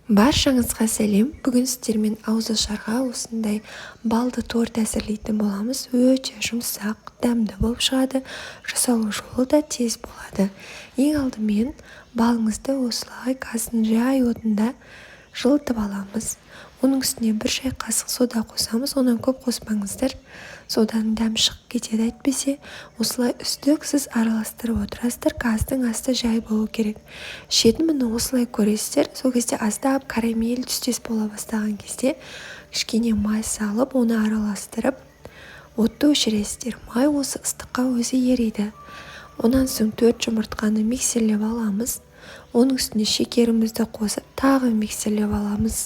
Баршаңызға сәлем. Бүгін сіздермен ауызашарға осындай балды торт әзірлейтін боламыз. Өте жұмсақ, дәмді болып шығады. Жасалу жолы да тез болады. Ең алдымен балыңызды осылай газдың жай отында жылытып аламыз. Оның үстіне 1 шай қасық сода қосамыз. Онан көп қоспаңыздар. Соданың дәмі шығып кетеді, әйтпесе. Осылай үздіксіз араластырып отырасыздар. Газдың асты жай болу керек. Шетін міне осылай көресіздер. Сол кезде аздап карамель түстес бола бастаған кезде кішкене май салып, оны араластырып, отты өшіресіздер. Май осы ыстыққа өзі ериді. Онан соң 4 жұмыртқаны миксерлеп аламыз. Оның үстіне шекерімізді қосып, тағы миксерлеп аламыз.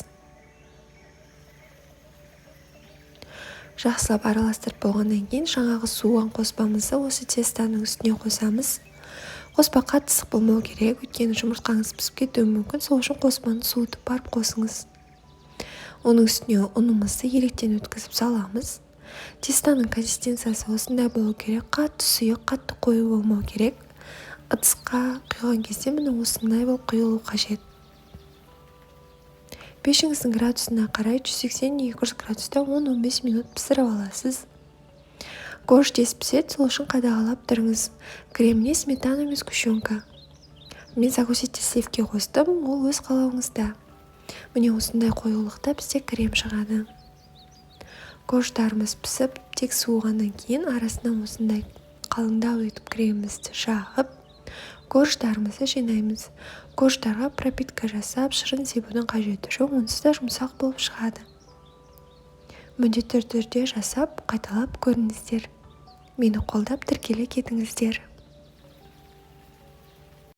Жақсылап араластырып болғаннан кейін жаңағы суыған қоспамызды осы тестаның үстіне қосамыз. Қоспа қатты болмау керек, өйткені жұмыртқаңыз пісіп кетуі мүмкін. Сол үшін қоспаны суытып барып қосыңыз. Оның үстіне ұнымызды електен өткізіп саламыз. Тестаның консистенциясы осындай болу керек. Қатты сұйық, қатты қою болмау керек. Ыдысқа құйған кезде міне осындай болып құйылу қажет. Пешіңіздің градусына қарай 180-200 градуста 10-15 минут пісіріп аласыз. Корж тез піседі, сол үшін қадағалап тұрыңыз. Креміне сметана емес сгущенка. Мен закусите сливки қостым, ол өз қалауыңызда. Міне осындай қоюлықта бізде крем шығады. Корждарымыз пісіп, тек суығаннан кейін арасынан осындай қалыңдау етіп кремімізді жағып, корждарымызды жинаймыз. Корждарға пропитка жасап, шырын себудің қажеті жоқ, онсыз да жұмсақ болып шығады. Міндетті түрде жасап, қайталап көріңіздер. Мені қолдап тіркеле кетіңіздер.